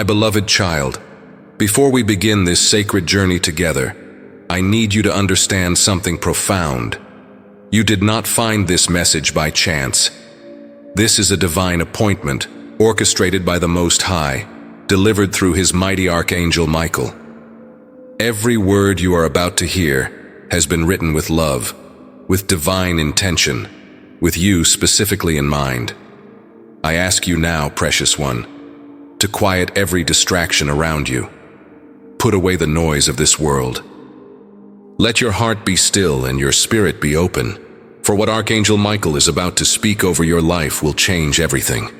My beloved child, before we begin this sacred journey together, I need you to understand something profound. You did not find this message by chance. This is a divine appointment, orchestrated by the Most High, delivered through His mighty Archangel Michael. Every word you are about to hear has been written with love, with divine intention, with you specifically in mind. I ask you now, precious one, to quiet every distraction around you. Put away the noise of this world. Let your heart be still and your spirit be open, for what Archangel Michael is about to speak over your life will change everything.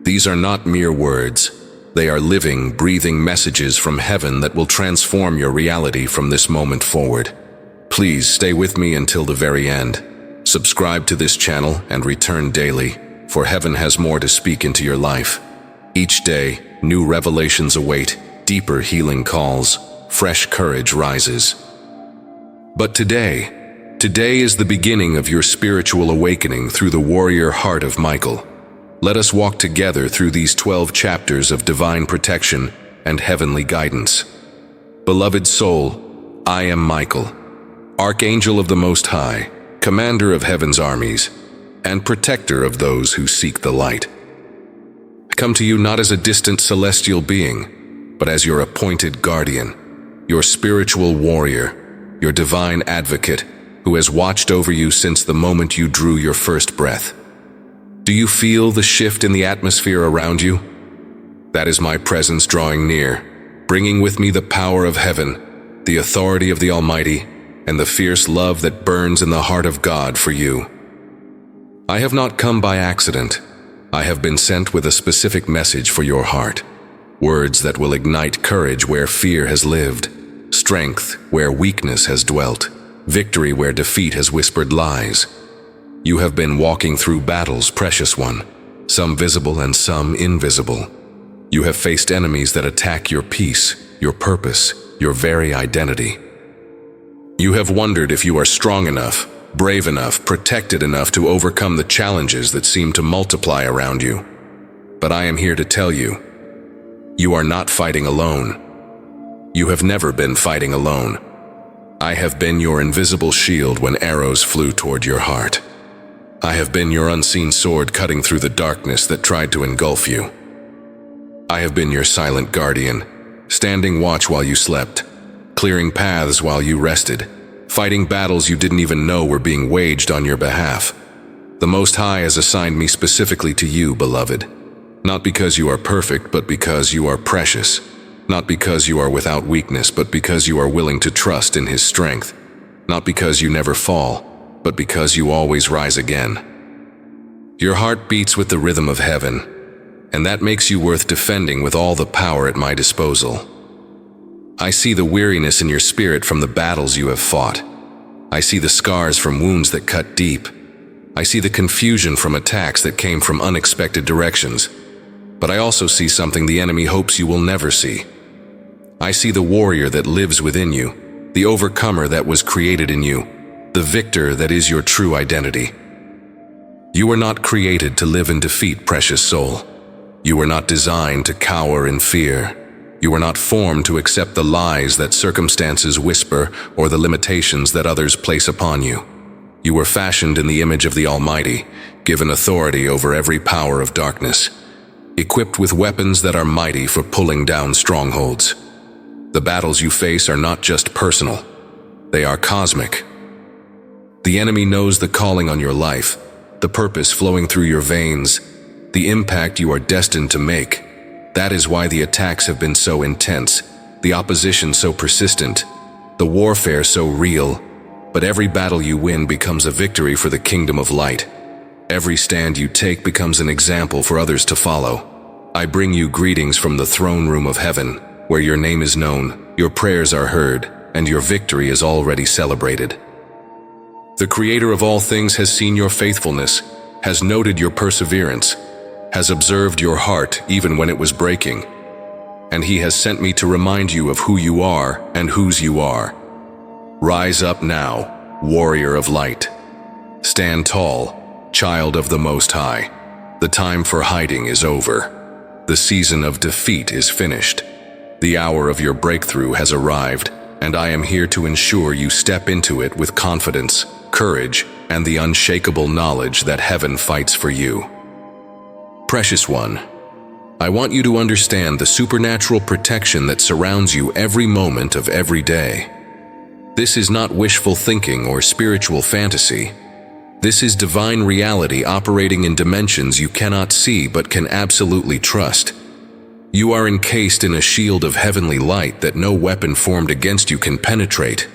These are not mere words. They are living, breathing messages from heaven that will transform your reality from this moment forward. Please stay with me until the very end. Subscribe to this channel and return daily, for heaven has more to speak into your life. Each day, new revelations await, deeper healing calls, fresh courage rises. But today is the beginning of your spiritual awakening through the warrior heart of Michael. Let us walk together through these 12 chapters of divine protection and heavenly guidance. Beloved soul, I am Michael, Archangel of the Most High, commander of heaven's armies, and protector of those who seek the light. I come to you not as a distant celestial being, but as your appointed guardian, your spiritual warrior, your divine advocate who has watched over you since the moment you drew your first breath. Do you feel the shift in the atmosphere around you? That is my presence drawing near, bringing with me the power of heaven, the authority of the Almighty, and the fierce love that burns in the heart of God for you. I have not come by accident. I have been sent with a specific message for your heart. Words that will ignite courage where fear has lived, strength where weakness has dwelt, victory where defeat has whispered lies. You have been walking through battles, precious one, some visible and some invisible. You have faced enemies that attack your peace, your purpose, your very identity. You have wondered if you are strong enough, brave enough, protected enough to overcome the challenges that seem to multiply around you. But I am here to tell you, you are not fighting alone. You have never been fighting alone. I have been your invisible shield when arrows flew toward your heart. I have been your unseen sword cutting through the darkness that tried to engulf you. I have been your silent guardian, standing watch while you slept, clearing paths while you rested, fighting battles you didn't even know were being waged on your behalf. The Most High has assigned me specifically to you, beloved. Not because you are perfect, but because you are precious. Not because you are without weakness, but because you are willing to trust in His strength. Not because you never fall, but because you always rise again. Your heart beats with the rhythm of heaven, and that makes you worth defending with all the power at my disposal. I see the weariness in your spirit from the battles you have fought. I see the scars from wounds that cut deep. I see the confusion from attacks that came from unexpected directions. But I also see something the enemy hopes you will never see. I see the warrior that lives within you, the overcomer that was created in you, the victor that is your true identity. You were not created to live in defeat, precious soul. You were not designed to cower in fear. You were not formed to accept the lies that circumstances whisper or the limitations that others place upon you. You were fashioned in the image of the Almighty, given authority over every power of darkness, equipped with weapons that are mighty for pulling down strongholds. The battles you face are not just personal. They are cosmic. The enemy knows the calling on your life, the purpose flowing through your veins, the impact you are destined to make. That is why the attacks have been so intense, the opposition so persistent, the warfare so real. But every battle you win becomes a victory for the kingdom of light. Every stand you take becomes an example for others to follow. I bring you greetings from the throne room of heaven, where your name is known, your prayers are heard, and your victory is already celebrated. The Creator of all things has seen your faithfulness, has noted your perseverance, has observed your heart even when it was breaking, and He has sent me to remind you of who you are and whose you are. Rise up now, warrior of light. Stand tall, child of the Most High. The time for hiding is over. The season of defeat is finished. The hour of your breakthrough has arrived, and I am here to ensure you step into it with confidence, courage, and the unshakable knowledge that heaven fights for you. Precious one, I want you to understand the supernatural protection that surrounds you every moment of every day. This is not wishful thinking or spiritual fantasy. This is divine reality operating in dimensions you cannot see but can absolutely trust. You are encased in a shield of heavenly light that no weapon formed against you can penetrate.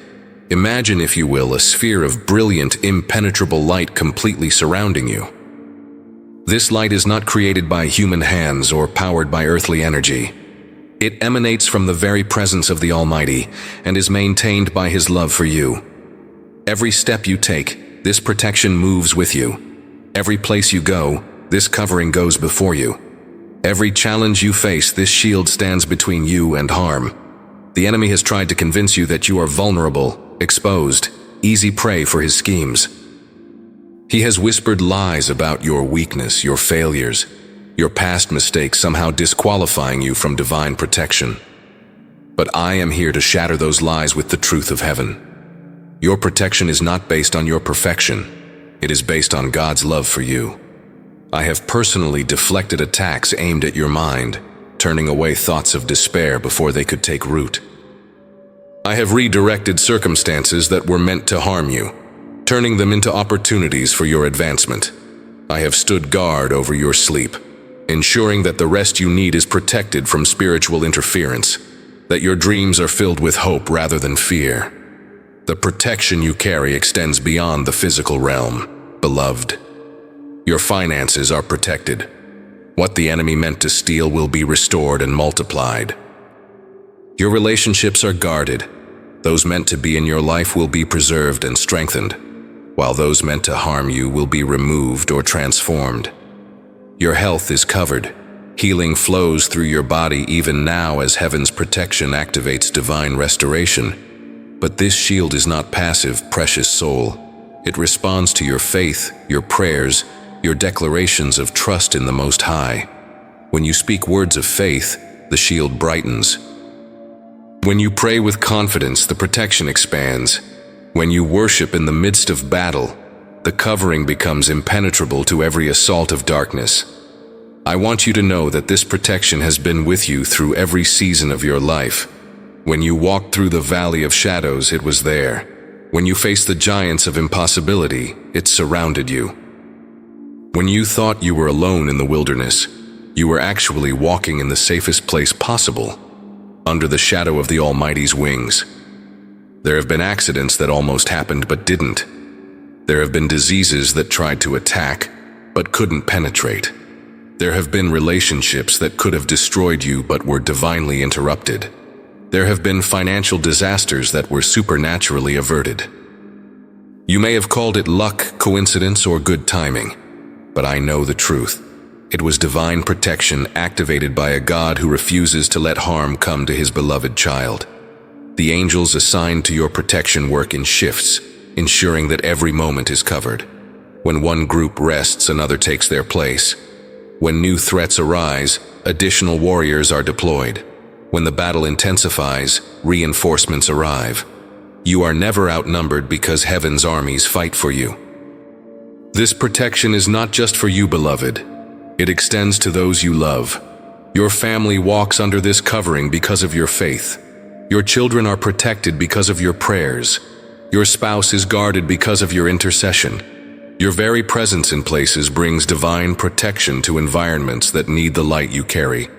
Imagine, if you will, a sphere of brilliant, impenetrable light completely surrounding you. This light is not created by human hands or powered by earthly energy. It emanates from the very presence of the Almighty and is maintained by His love for you. Every step you take, this protection moves with you. Every place you go, this covering goes before you. Every challenge you face, this shield stands between you and harm. The enemy has tried to convince you that you are vulnerable, exposed, easy prey for his schemes. He has whispered lies about your weakness, your failures, your past mistakes, somehow disqualifying you from divine protection. But I am here to shatter those lies with the truth of heaven. Your protection is not based on your perfection. It is based on God's love for you. I have personally deflected attacks aimed at your mind, turning away thoughts of despair before they could take root. I have redirected circumstances that were meant to harm you, turning them into opportunities for your advancement. I have stood guard over your sleep, ensuring that the rest you need is protected from spiritual interference, that your dreams are filled with hope rather than fear. The protection you carry extends beyond the physical realm, beloved. Your finances are protected. What the enemy meant to steal will be restored and multiplied. Your relationships are guarded. Those meant to be in your life will be preserved and strengthened, while those meant to harm you will be removed or transformed. Your health is covered. Healing flows through your body even now as heaven's protection activates divine restoration. But this shield is not passive, precious soul. It responds to your faith, your prayers, your declarations of trust in the Most High. When you speak words of faith, the shield brightens. When you pray with confidence, the protection expands. When you worship in the midst of battle, the covering becomes impenetrable to every assault of darkness. I want you to know that this protection has been with you through every season of your life. When you walked through the valley of shadows, it was there. When you faced the giants of impossibility, it surrounded you. When you thought you were alone in the wilderness, you were actually walking in the safest place possible, under the shadow of the Almighty's wings. There have been accidents that almost happened but didn't. There have been diseases that tried to attack but couldn't penetrate. There have been relationships that could have destroyed you but were divinely interrupted. There have been financial disasters that were supernaturally averted. You may have called it luck, coincidence, or good timing. But I know the truth. It was divine protection activated by a God who refuses to let harm come to His beloved child. The angels assigned to your protection work in shifts, ensuring that every moment is covered. When one group rests, another takes their place. When new threats arise, additional warriors are deployed. When the battle intensifies, reinforcements arrive. You are never outnumbered because heaven's armies fight for you. This protection is not just for you, beloved. It extends to those you love. Your family walks under this covering because of your faith. Your children are protected because of your prayers. Your spouse is guarded because of your intercession. Your very presence in places brings divine protection to environments that need the light you carry.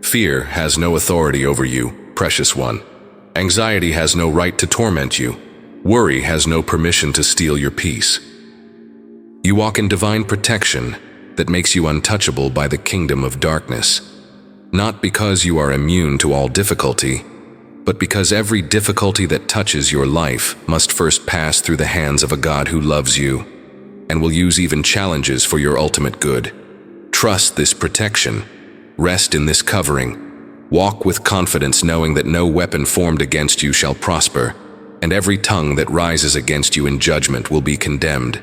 Fear has no authority over you, precious one. Anxiety has no right to torment you. Worry has no permission to steal your peace. You walk in divine protection that makes you untouchable by the kingdom of darkness. Not because you are immune to all difficulty, but because every difficulty that touches your life must first pass through the hands of a God who loves you and will use even challenges for your ultimate good. Trust this protection. Rest in this covering. Walk with confidence knowing that no weapon formed against you shall prosper, and every tongue that rises against you in judgment will be condemned.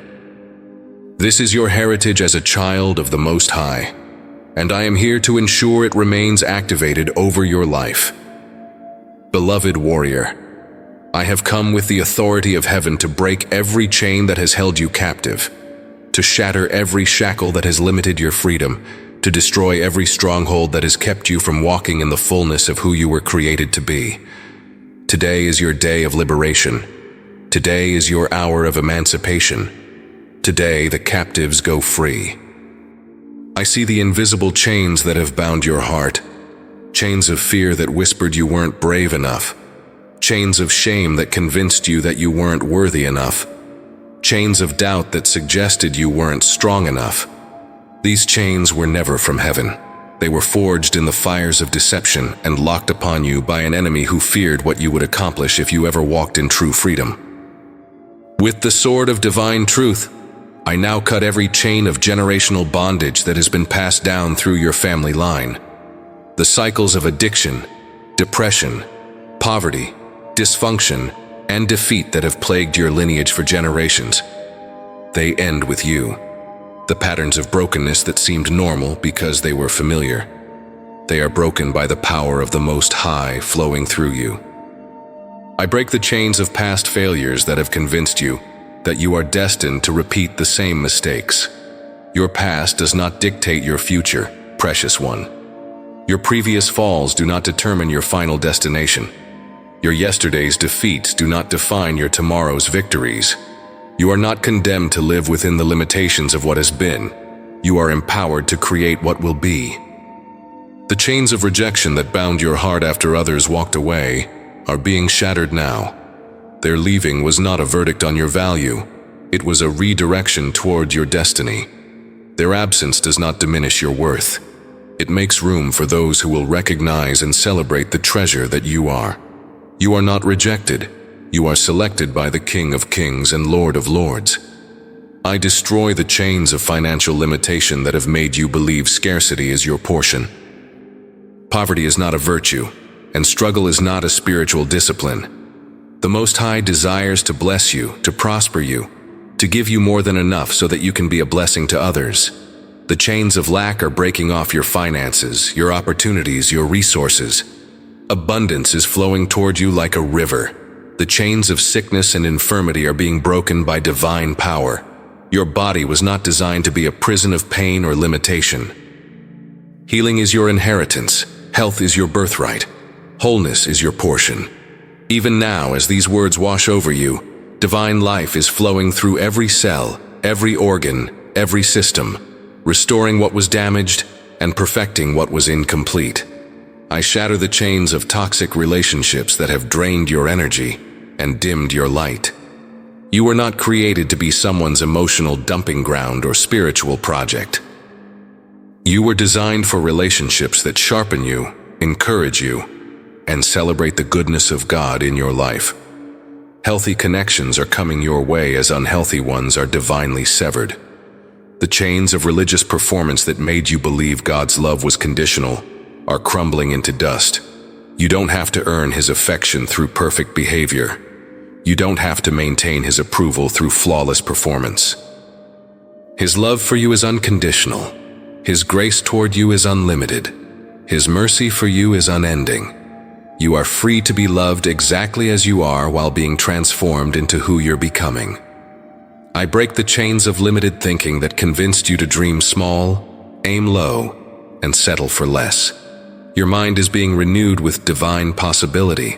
This is your heritage as a child of the Most High, and I am here to ensure it remains activated over your life. Beloved warrior, I have come with the authority of heaven to break every chain that has held you captive, to shatter every shackle that has limited your freedom, to destroy every stronghold that has kept you from walking in the fullness of who you were created to be. Today is your day of liberation. Today is your hour of emancipation. Today the captives go free. I see the invisible chains that have bound your heart, chains of fear that whispered you weren't brave enough, chains of shame that convinced you that you weren't worthy enough, chains of doubt that suggested you weren't strong enough. These chains were never from heaven. They were forged in the fires of deception and locked upon you by an enemy who feared what you would accomplish if you ever walked in true freedom. With the sword of divine truth, I now cut every chain of generational bondage that has been passed down through your family line. The cycles of addiction, depression, poverty, dysfunction, and defeat that have plagued your lineage for generations. They end with you. The patterns of brokenness that seemed normal because they were familiar. They are broken by the power of the Most High flowing through you. I break the chains of past failures that have convinced you that you are destined to repeat the same mistakes. Your past does not dictate your future, precious one. Your previous falls do not determine your final destination. Your yesterday's defeats do not define your tomorrow's victories. You are not condemned to live within the limitations of what has been. You are empowered to create what will be. The chains of rejection that bound your heart after others walked away are being shattered now. Their leaving was not a verdict on your value. It was a redirection toward your destiny. Their absence does not diminish your worth. It makes room for those who will recognize and celebrate the treasure that you are. You are not rejected. You are selected by the King of Kings and Lord of Lords. I destroy the chains of financial limitation that have made you believe scarcity is your portion. Poverty is not a virtue, and struggle is not a spiritual discipline. The Most High desires to bless you, to prosper you, to give you more than enough so that you can be a blessing to others. The chains of lack are breaking off your finances, your opportunities, your resources. Abundance is flowing toward you like a river. The chains of sickness and infirmity are being broken by divine power. Your body was not designed to be a prison of pain or limitation. Healing is your inheritance. Health is your birthright. Wholeness is your portion. Even now, as these words wash over you, divine life is flowing through every cell, every organ, every system, restoring what was damaged and perfecting what was incomplete. I shatter the chains of toxic relationships that have drained your energy and dimmed your light. You were not created to be someone's emotional dumping ground or spiritual project. You were designed for relationships that sharpen you, encourage you, and celebrate the goodness of God in your life. Healthy connections are coming your way as unhealthy ones are divinely severed. The chains of religious performance that made you believe God's love was conditional are crumbling into dust. You don't have to earn His affection through perfect behavior. You don't have to maintain His approval through flawless performance. His love for you is unconditional. His grace toward you is unlimited. His mercy for you is unending. You are free to be loved exactly as you are while being transformed into who you're becoming. I break the chains of limited thinking that convinced you to dream small, aim low, and settle for less. Your mind is being renewed with divine possibility.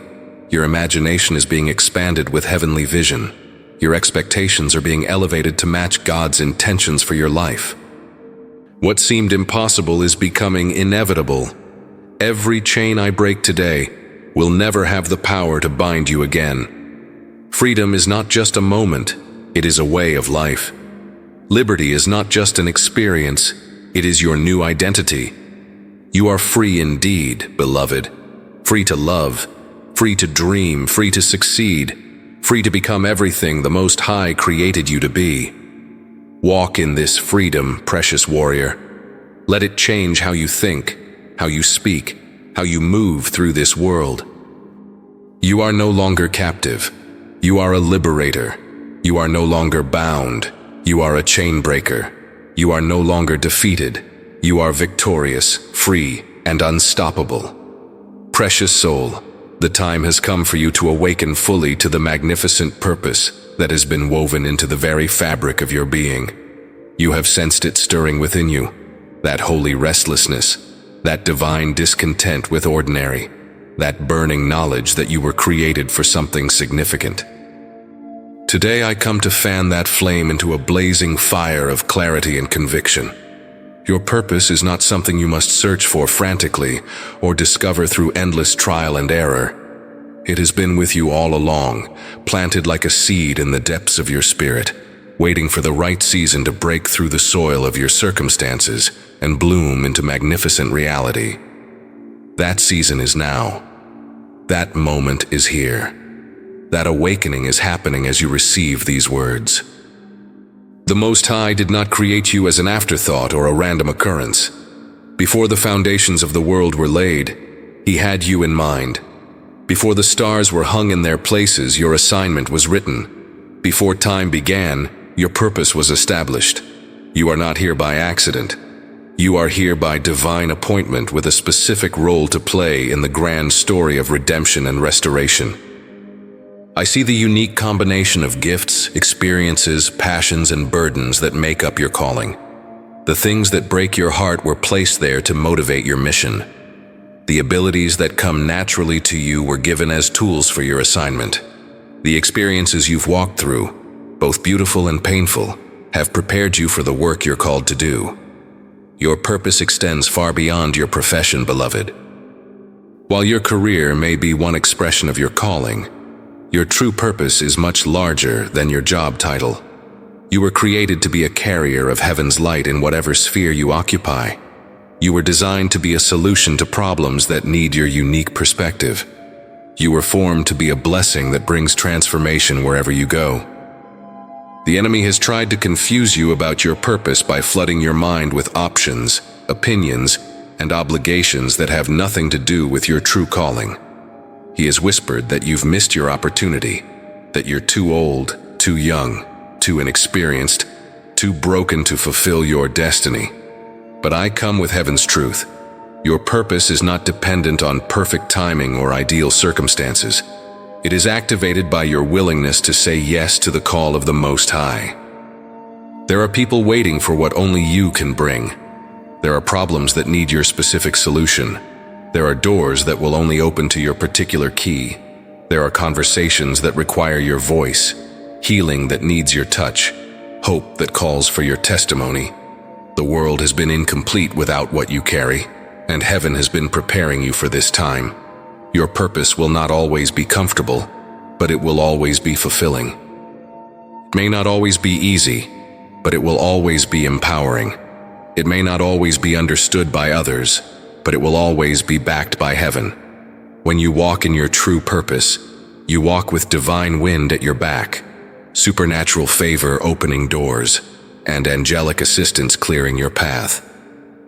Your imagination is being expanded with heavenly vision. Your expectations are being elevated to match God's intentions for your life. What seemed impossible is becoming inevitable. Every chain I break today will never have the power to bind you again. Freedom is not just a moment, it is a way of life. Liberty is not just an experience, it is your new identity. You are free indeed, beloved. Free to love, free to dream, free to succeed, free to become everything the Most High created you to be. Walk in this freedom, precious warrior. Let it change how you think, how you speak, how you move through this world. You are no longer captive. You are a liberator. You are no longer bound. You are a chain breaker. You are no longer defeated. You are victorious, free, and unstoppable. Precious soul, the time has come for you to awaken fully to the magnificent purpose that has been woven into the very fabric of your being. You have sensed it stirring within you, that holy restlessness, that divine discontent with ordinary, that burning knowledge that you were created for something significant. Today I come to fan that flame into a blazing fire of clarity and conviction. Your purpose is not something you must search for frantically or discover through endless trial and error. It has been with you all along, planted like a seed in the depths of your spirit, waiting for the right season to break through the soil of your circumstances and bloom into magnificent reality. That season is now. That moment is here. That awakening is happening as you receive these words. The Most High did not create you as an afterthought or a random occurrence. Before the foundations of the world were laid, He had you in mind. Before the stars were hung in their places, your assignment was written. Before time began, your purpose was established. You are not here by accident. You are here by divine appointment with a specific role to play in the grand story of redemption and restoration. I see the unique combination of gifts, experiences, passions, and burdens that make up your calling. The things that break your heart were placed there to motivate your mission. The abilities that come naturally to you were given as tools for your assignment. The experiences you've walked through, both beautiful and painful, have prepared you for the work you're called to do. Your purpose extends far beyond your profession, beloved. While your career may be one expression of your calling, your true purpose is much larger than your job title. You were created to be a carrier of heaven's light in whatever sphere you occupy. You were designed to be a solution to problems that need your unique perspective. You were formed to be a blessing that brings transformation wherever you go. The enemy has tried to confuse you about your purpose by flooding your mind with options, opinions, and obligations that have nothing to do with your true calling. He has whispered that you've missed your opportunity, that you're too old, too young, too inexperienced, too broken to fulfill your destiny. But I come with heaven's truth. Your purpose is not dependent on perfect timing or ideal circumstances. It is activated by your willingness to say yes to the call of the Most High. There are people waiting for what only you can bring. There are problems that need your specific solution. There are doors that will only open to your particular key. There are conversations that require your voice, healing that needs your touch, hope that calls for your testimony. The world has been incomplete without what you carry, and heaven has been preparing you for this time. Your purpose will not always be comfortable, but it will always be fulfilling. It may not always be easy, but it will always be empowering. It may not always be understood by others, but it will always be backed by heaven. When you walk in your true purpose, you walk with divine wind at your back, supernatural favor opening doors, and angelic assistance clearing your path.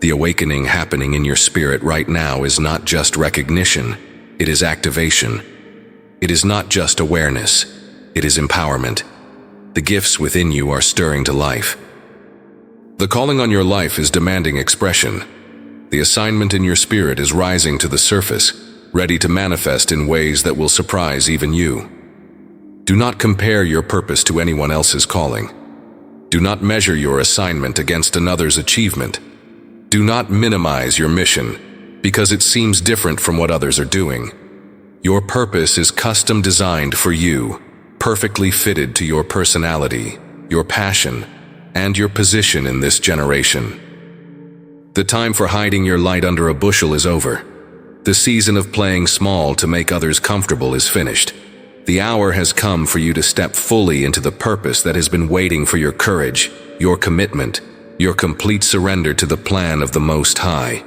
The awakening happening in your spirit right now is not just recognition, it is activation. It is not just awareness, it is empowerment. The gifts within you are stirring to life. The calling on your life is demanding expression. The assignment in your spirit is rising to the surface, ready to manifest in ways that will surprise even you. Do not compare your purpose to anyone else's calling. Do not measure your assignment against another's achievement. Do not minimize your mission because it seems different from what others are doing. Your purpose is custom designed for you, perfectly fitted to your personality, your passion, and your position in this generation. The time for hiding your light under a bushel is over. The season of playing small to make others comfortable is finished. The hour has come for you to step fully into the purpose that has been waiting for your courage, your commitment, your complete surrender to the plan of the Most High.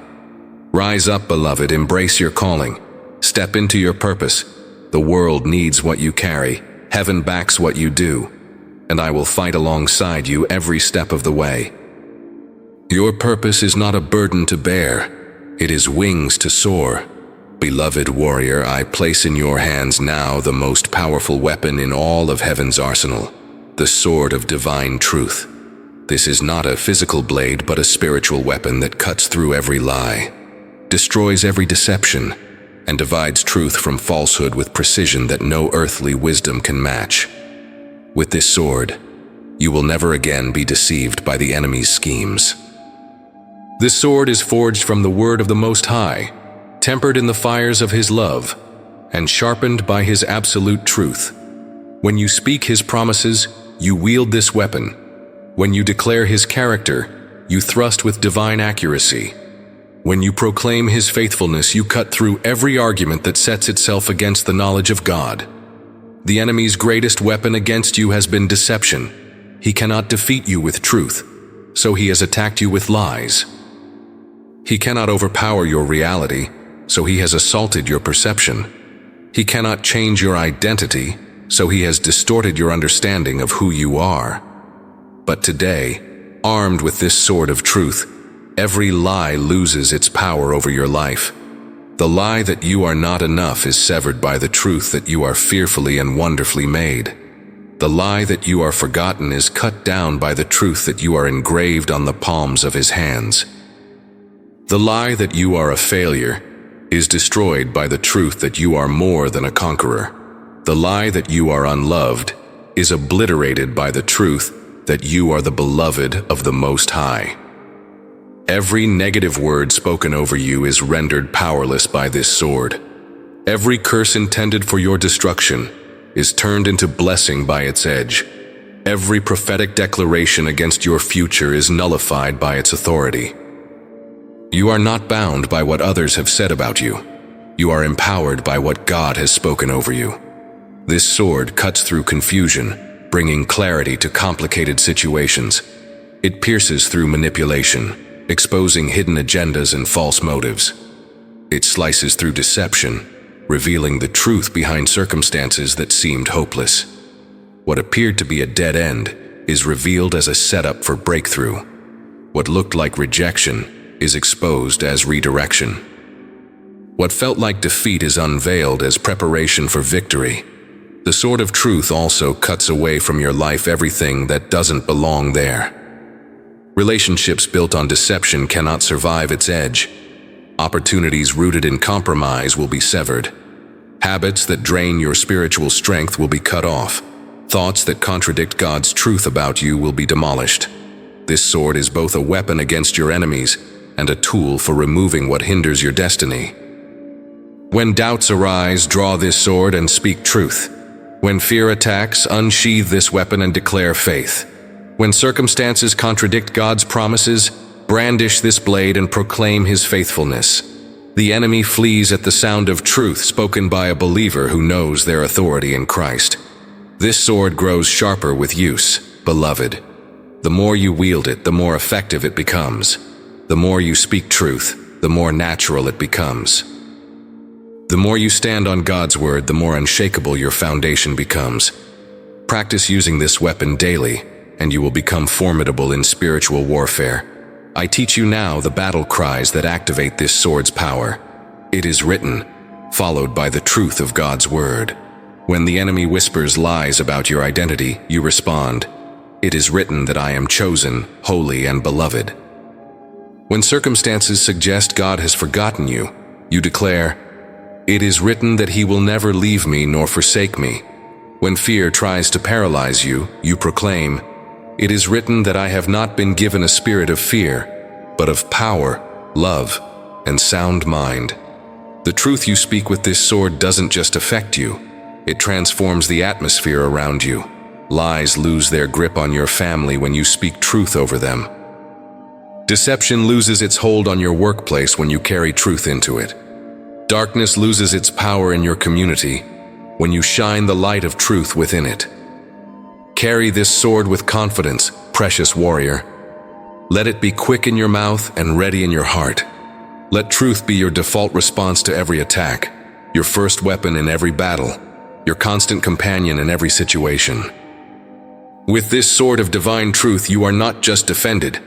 Rise up, beloved, embrace your calling. Step into your purpose. The world needs what you carry. Heaven backs what you do. And I will fight alongside you every step of the way. Your purpose is not a burden to bear. It is wings to soar. Beloved warrior, I place in your hands now the most powerful weapon in all of heaven's arsenal, the sword of divine truth. This is not a physical blade, but a spiritual weapon that cuts through every lie, destroys every deception, and divides truth from falsehood with precision that no earthly wisdom can match. With this sword, you will never again be deceived by the enemy's schemes. This sword is forged from the word of the Most High, tempered in the fires of His love, and sharpened by His absolute truth. When you speak His promises, you wield this weapon. When you declare His character, you thrust with divine accuracy. When you proclaim His faithfulness, you cut through every argument that sets itself against the knowledge of God. The enemy's greatest weapon against you has been deception. He cannot defeat you with truth, so he has attacked you with lies. He cannot overpower your reality, so he has assaulted your perception. He cannot change your identity, so he has distorted your understanding of who you are. But today, armed with this sword of truth, every lie loses its power over your life. The lie that you are not enough is severed by the truth that you are fearfully and wonderfully made. The lie that you are forgotten is cut down by the truth that you are engraved on the palms of His hands. The lie that you are a failure is destroyed by the truth that you are more than a conqueror. The lie that you are unloved is obliterated by the truth that you are the beloved of the Most High. Every negative word spoken over you is rendered powerless by this sword. Every curse intended for your destruction is turned into blessing by its edge. Every prophetic declaration against your future is nullified by its authority. You are not bound by what others have said about you. You are empowered by what God has spoken over you. This sword cuts through confusion, bringing clarity to complicated situations. It pierces through manipulation, exposing hidden agendas and false motives. It slices through deception, revealing the truth behind circumstances that seemed hopeless. What appeared to be a dead end is revealed as a setup for breakthrough. What looked like rejection is exposed as redirection. What felt like defeat is unveiled as preparation for victory. The sword of truth also cuts away from your life everything that doesn't belong there. Relationships built on deception cannot survive its edge. Opportunities rooted in compromise will be severed. Habits that drain your spiritual strength will be cut off. Thoughts that contradict God's truth about you will be demolished. This sword is both a weapon against your enemies and a tool for removing what hinders your destiny. When doubts arise, draw this sword and speak truth. When fear attacks, unsheathe this weapon and declare faith. When circumstances contradict God's promises, brandish this blade and proclaim His faithfulness. The enemy flees at the sound of truth spoken by a believer who knows their authority in Christ. This sword grows sharper with use, beloved. The more you wield it, the more effective it becomes. The more you speak truth, the more natural it becomes. The more you stand on God's word, the more unshakable your foundation becomes. Practice using this weapon daily, and you will become formidable in spiritual warfare. I teach you now the battle cries that activate this sword's power. It is written, followed by the truth of God's word. When the enemy whispers lies about your identity, you respond, "It is written that I am chosen, holy, and beloved." When circumstances suggest God has forgotten you, you declare, "It is written that He will never leave me nor forsake me." When fear tries to paralyze you, you proclaim, "It is written that I have not been given a spirit of fear, but of power, love, and sound mind." The truth you speak with this sword doesn't just affect you, it transforms the atmosphere around you. Lies lose their grip on your family when you speak truth over them. Deception loses its hold on your workplace when you carry truth into it. Darkness loses its power in your community when you shine the light of truth within it. Carry this sword with confidence, precious warrior. Let it be quick in your mouth and ready in your heart. Let truth be your default response to every attack, your first weapon in every battle, your constant companion in every situation. With this sword of divine truth, you are not just defended.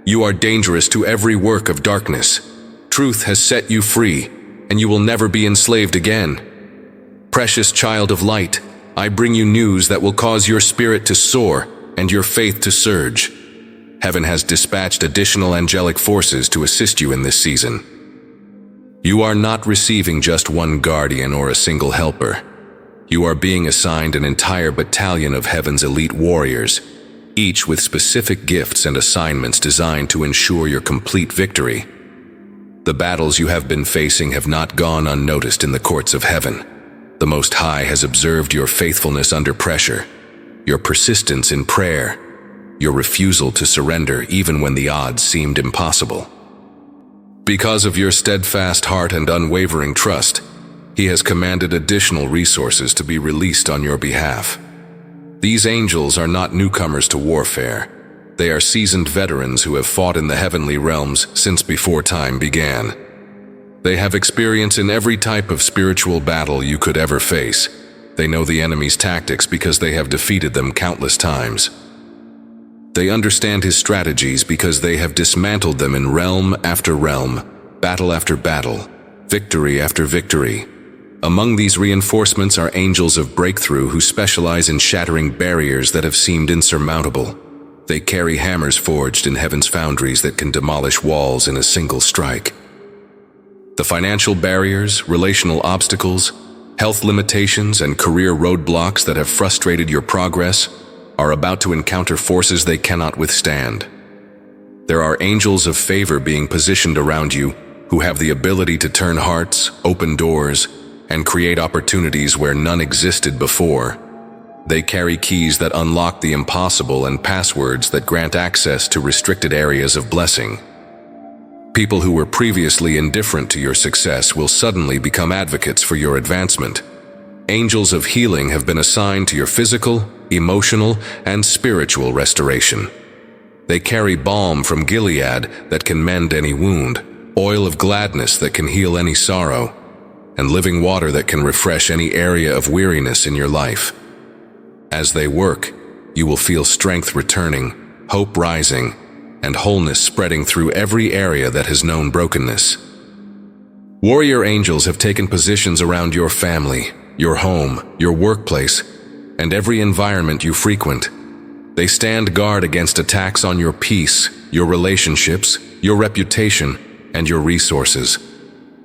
You are dangerous to every work of darkness. Truth has set you free, and you will never be enslaved again. Precious child of light, I bring you news that will cause your spirit to soar and your faith to surge. Heaven has dispatched additional angelic forces to assist you in this season. You are not receiving just one guardian or a single helper. You are being assigned an entire battalion of heaven's elite warriors, each with specific gifts and assignments designed to ensure your complete victory. The battles you have been facing have not gone unnoticed in the courts of heaven. The Most High has observed your faithfulness under pressure, your persistence in prayer, your refusal to surrender even when the odds seemed impossible. Because of your steadfast heart and unwavering trust, He has commanded additional resources to be released on your behalf. These angels are not newcomers to warfare. They are seasoned veterans who have fought in the heavenly realms since before time began. They have experience in every type of spiritual battle you could ever face. They know the enemy's tactics because they have defeated them countless times. They understand his strategies because they have dismantled them in realm after realm, battle after battle, victory after victory. Among these reinforcements are angels of breakthrough who specialize in shattering barriers that have seemed insurmountable. They carry hammers forged in heaven's foundries that can demolish walls in a single strike. The financial barriers, relational obstacles, health limitations, and career roadblocks that have frustrated your progress are about to encounter forces they cannot withstand. There are angels of favor being positioned around you who have the ability to turn hearts, open doors, and create opportunities where none existed before. They carry keys that unlock the impossible and passwords that grant access to restricted areas of blessing. People who were previously indifferent to your success will suddenly become advocates for your advancement. Angels of healing have been assigned to your physical, emotional, and spiritual restoration. They carry balm from Gilead that can mend any wound, oil of gladness that can heal any sorrow, and living water that can refresh any area of weariness in your life. As they work, you will feel strength returning, hope rising, and wholeness spreading through every area that has known brokenness. Warrior angels have taken positions around your family, your home, your workplace, and every environment you frequent. They stand guard against attacks on your peace, your relationships, your reputation, and your resources.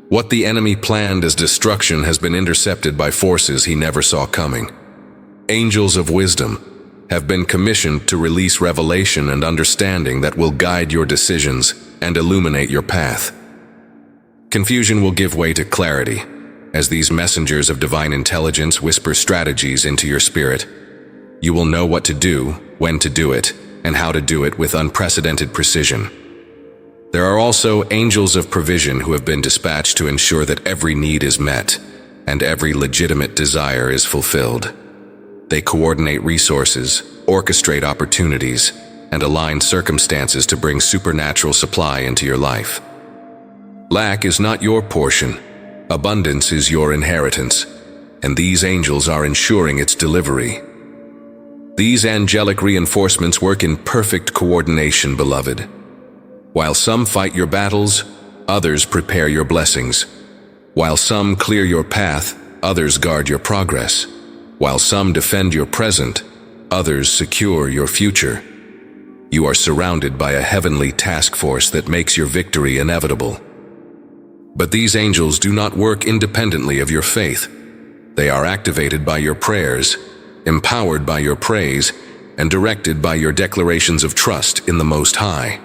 What the enemy planned as destruction has been intercepted by forces he never saw coming. Angels of wisdom have been commissioned to release revelation and understanding that will guide your decisions and illuminate your path. Confusion will give way to clarity, as these messengers of divine intelligence whisper strategies into your spirit. You will know what to do, when to do it, and how to do it with unprecedented precision. There are also angels of provision who have been dispatched to ensure that every need is met and every legitimate desire is fulfilled. They coordinate resources, orchestrate opportunities, and align circumstances to bring supernatural supply into your life. Lack is not your portion. Abundance is your inheritance, and these angels are ensuring its delivery. These angelic reinforcements work in perfect coordination, beloved. While some fight your battles, others prepare your blessings. While some clear your path, others guard your progress. While some defend your present, others secure your future. You are surrounded by a heavenly task force that makes your victory inevitable. But these angels do not work independently of your faith. They are activated by your prayers, empowered by your praise, and directed by your declarations of trust in the Most High.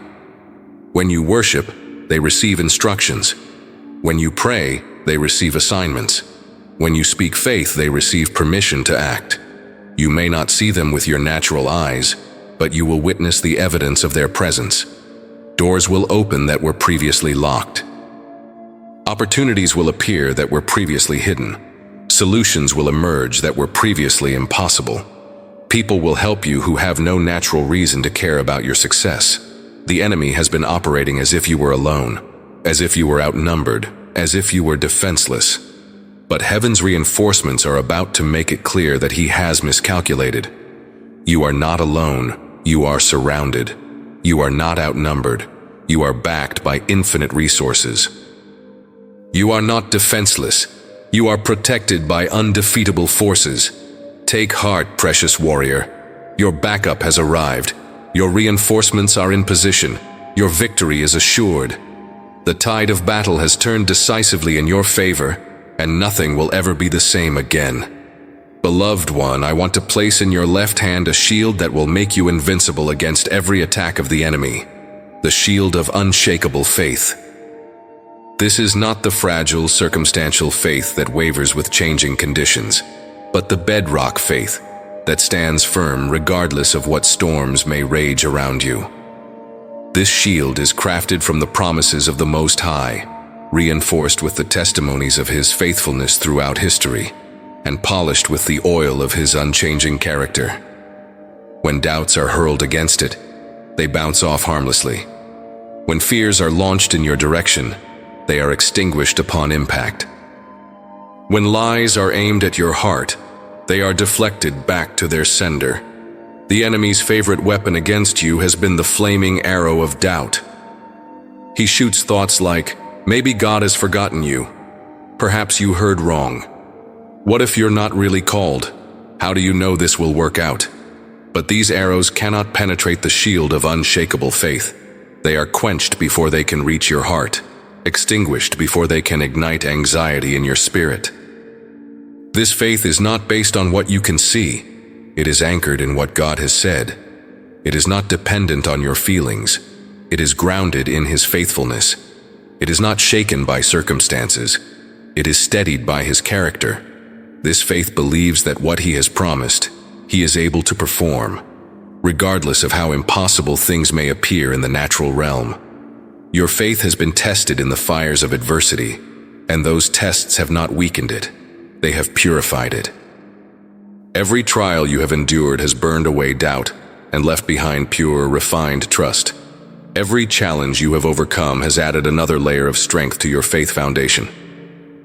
When you worship, they receive instructions. When you pray, they receive assignments. When you speak faith, they receive permission to act. You may not see them with your natural eyes, but you will witness the evidence of their presence. Doors will open that were previously locked. Opportunities will appear that were previously hidden. Solutions will emerge that were previously impossible. People will help you who have no natural reason to care about your success. The enemy has been operating as if you were alone, as if you were outnumbered, as if you were defenseless. But heaven's reinforcements are about to make it clear that he has miscalculated. You are not alone. You are surrounded. You are not outnumbered. You are backed by infinite resources. You are not defenseless. You are protected by undefeatable forces. Take heart, precious warrior. Your backup has arrived. Your reinforcements are in position. Your victory is assured. The tide of battle has turned decisively in your favor, and nothing will ever be the same again. Beloved one, I want to place in your left hand a shield that will make you invincible against every attack of the enemy. The shield of unshakable faith. This is not the fragile, circumstantial faith that wavers with changing conditions, but the bedrock faith that stands firm regardless of what storms may rage around you. This shield is crafted from the promises of the Most High, reinforced with the testimonies of His faithfulness throughout history, and polished with the oil of His unchanging character. When doubts are hurled against it, they bounce off harmlessly. When fears are launched in your direction, they are extinguished upon impact. When lies are aimed at your heart, they are deflected back to their sender. The enemy's favorite weapon against you has been the flaming arrow of doubt. He shoots thoughts like, maybe God has forgotten you. Perhaps you heard wrong. What if you're not really called? How do you know this will work out? But these arrows cannot penetrate the shield of unshakable faith. They are quenched before they can reach your heart, extinguished before they can ignite anxiety in your spirit. This faith is not based on what you can see. It is anchored in what God has said. It is not dependent on your feelings. It is grounded in His faithfulness. It is not shaken by circumstances. It is steadied by His character. This faith believes that what He has promised, He is able to perform, regardless of how impossible things may appear in the natural realm. Your faith has been tested in the fires of adversity, and those tests have not weakened it. They have purified it. Every trial you have endured has burned away doubt and left behind pure, refined trust. Every challenge you have overcome has added another layer of strength to your faith foundation.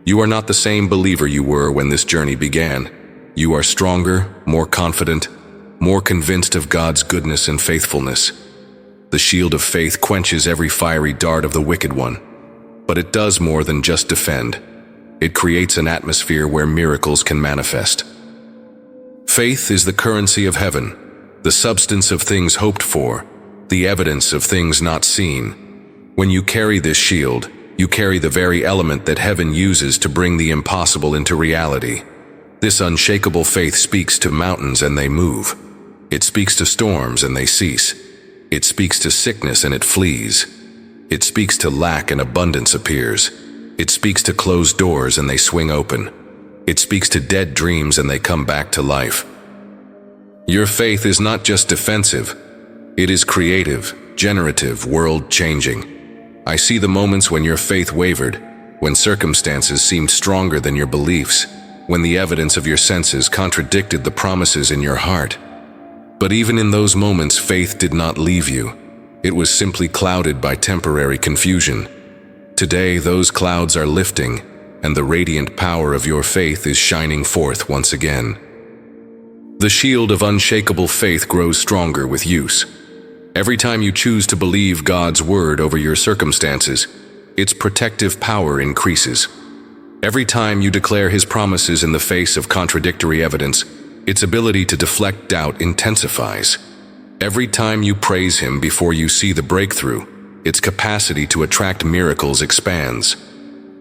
You are not the same believer you were when this journey began. You are stronger, more confident, more convinced of God's goodness and faithfulness. The shield of faith quenches every fiery dart of the wicked one, but it does more than just defend. It creates an atmosphere where miracles can manifest. Faith is the currency of heaven, the substance of things hoped for, the evidence of things not seen. When you carry this shield, you carry the very element that heaven uses to bring the impossible into reality. This unshakable faith speaks to mountains and they move. It speaks to storms and they cease. It speaks to sickness and it flees. It speaks to lack and abundance appears. It speaks to closed doors and they swing open. It speaks to dead dreams and they come back to life. Your faith is not just defensive. It is creative, generative, world-changing. I see the moments when your faith wavered, when circumstances seemed stronger than your beliefs, when the evidence of your senses contradicted the promises in your heart. But even in those moments, faith did not leave you. It was simply clouded by temporary confusion. Today, those clouds are lifting, and the radiant power of your faith is shining forth once again. The shield of unshakable faith grows stronger with use. Every time you choose to believe God's word over your circumstances, its protective power increases. Every time you declare His promises in the face of contradictory evidence, its ability to deflect doubt intensifies. Every time you praise Him before you see the breakthrough, its capacity to attract miracles expands.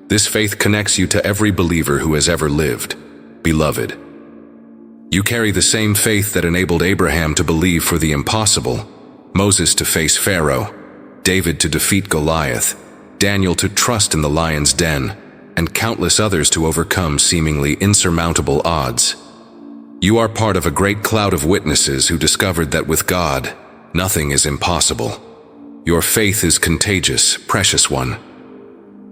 This faith connects you to every believer who has ever lived. Beloved, you carry the same faith that enabled Abraham to believe for the impossible, Moses to face Pharaoh, David to defeat Goliath, Daniel to trust in the lion's den, and countless others to overcome seemingly insurmountable odds. You are part of a great cloud of witnesses who discovered that with God, nothing is impossible. Your faith is contagious, precious one.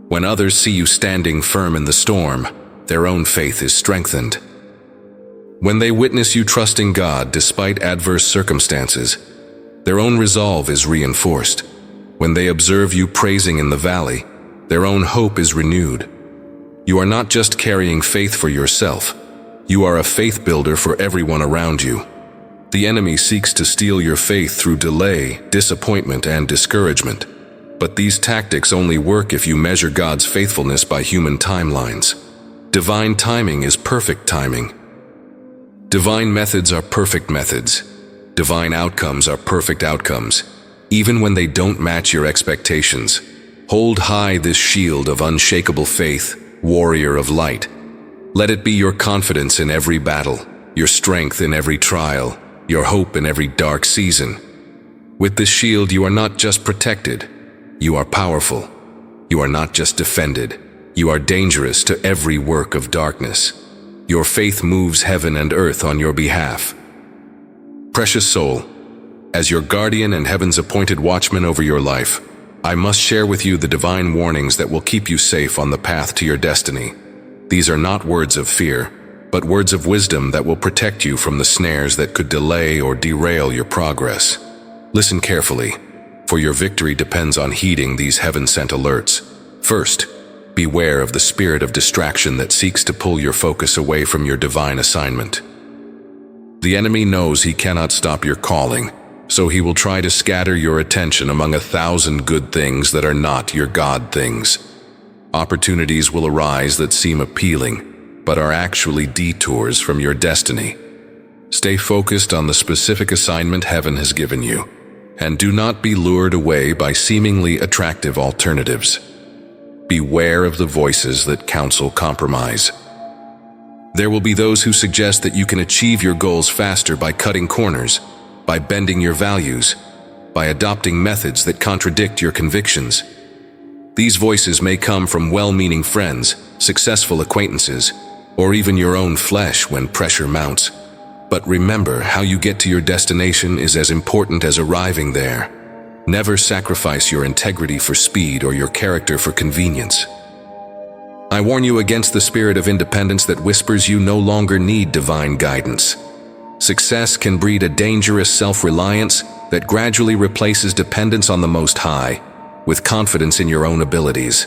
When others see you standing firm in the storm, their own faith is strengthened. When they witness you trusting God despite adverse circumstances, their own resolve is reinforced. When they observe you praising in the valley, their own hope is renewed. You are not just carrying faith for yourself. You are a faith builder for everyone around you. The enemy seeks to steal your faith through delay, disappointment, and discouragement. But these tactics only work if you measure God's faithfulness by human timelines. Divine timing is perfect timing. Divine methods are perfect methods. Divine outcomes are perfect outcomes, even when they don't match your expectations. Hold high this shield of unshakable faith, warrior of light. Let it be your confidence in every battle, your strength in every trial, your hope in every dark season. With this shield, you are not just protected, you are powerful. You are not just defended, you are dangerous to every work of darkness. Your faith moves heaven and earth on your behalf. Precious soul, as your guardian and heaven's appointed watchman over your life, I must share with you the divine warnings that will keep you safe on the path to your destiny. These are not words of fear, but words of wisdom that will protect you from the snares that could delay or derail your progress. Listen carefully, for your victory depends on heeding these heaven-sent alerts. First, beware of the spirit of distraction that seeks to pull your focus away from your divine assignment. The enemy knows he cannot stop your calling, so he will try to scatter your attention among 1,000 good things that are not your God things. Opportunities will arise that seem appealing, but are actually detours from your destiny. Stay focused on the specific assignment heaven has given you, and do not be lured away by seemingly attractive alternatives. Beware of the voices that counsel compromise. There will be those who suggest that you can achieve your goals faster by cutting corners, by bending your values, by adopting methods that contradict your convictions. These voices may come from well-meaning friends, successful acquaintances, or even your own flesh when pressure mounts. But remember, how you get to your destination is as important as arriving there. Never sacrifice your integrity for speed or your character for convenience. I warn you against the spirit of independence that whispers you no longer need divine guidance. Success can breed a dangerous self-reliance that gradually replaces dependence on the Most High, with confidence in your own abilities.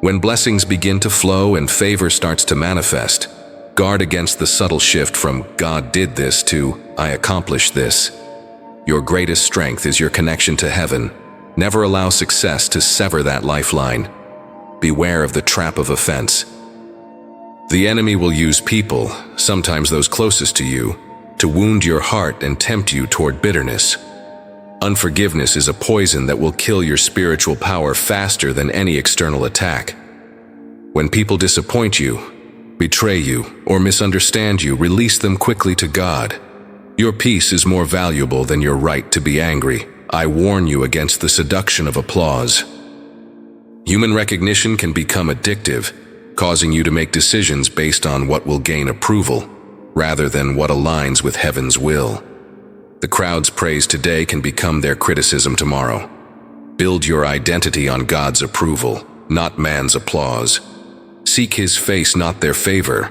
When blessings begin to flow and favor starts to manifest, guard against the subtle shift from "God did this" to "I accomplished this." Your greatest strength is your connection to heaven. Never allow success to sever that lifeline. Beware of the trap of offense. The enemy will use people, sometimes those closest to you, to wound your heart and tempt you toward bitterness. Unforgiveness is a poison that will kill your spiritual power faster than any external attack. When people disappoint you, betray you, or misunderstand you, release them quickly to God. Your peace is more valuable than your right to be angry. I warn you against the seduction of applause. Human recognition can become addictive, causing you to make decisions based on what will gain approval, rather than what aligns with heaven's will. The crowd's praise today can become their criticism tomorrow. Build your identity on God's approval, not man's applause. Seek His face, not their favor.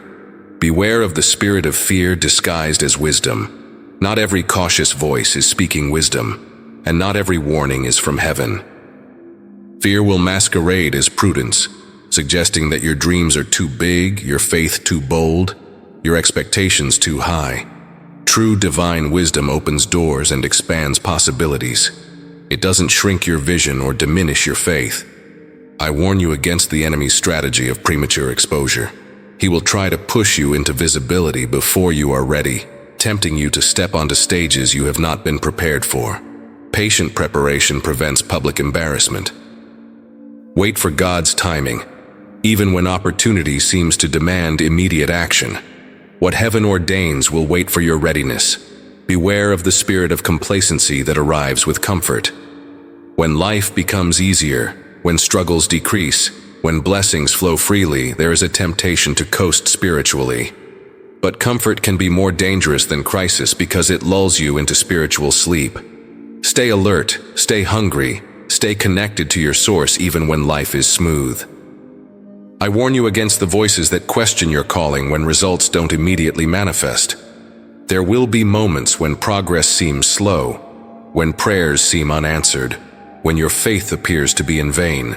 Beware of the spirit of fear disguised as wisdom. Not every cautious voice is speaking wisdom, and not every warning is from heaven. Fear will masquerade as prudence, suggesting that your dreams are too big, your faith too bold, your expectations too high. True divine wisdom opens doors and expands possibilities. It doesn't shrink your vision or diminish your faith. I warn you against the enemy's strategy of premature exposure. He will try to push you into visibility before you are ready, tempting you to step onto stages you have not been prepared for. Patient preparation prevents public embarrassment. Wait for God's timing, even when opportunity seems to demand immediate action. What heaven ordains will wait for your readiness. Beware of the spirit of complacency that arrives with comfort. When life becomes easier, when struggles decrease, when blessings flow freely, there is a temptation to coast spiritually. But comfort can be more dangerous than crisis because it lulls you into spiritual sleep. Stay alert, stay hungry, stay connected to your source even when life is smooth. I warn you against the voices that question your calling when results don't immediately manifest. There will be moments when progress seems slow, when prayers seem unanswered, when your faith appears to be in vain.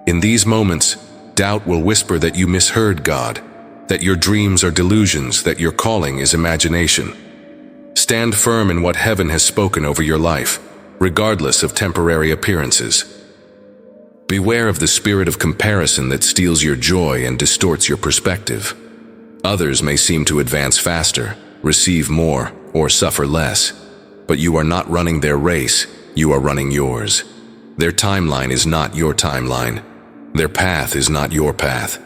In these moments, doubt will whisper that you misheard God, that your dreams are delusions, that your calling is imagination. Stand firm in what heaven has spoken over your life, regardless of temporary appearances. Beware of the spirit of comparison that steals your joy and distorts your perspective. Others may seem to advance faster, receive more, or suffer less. but you are not running their race, you are running yours. Their timeline is not your timeline. Their path is not your path.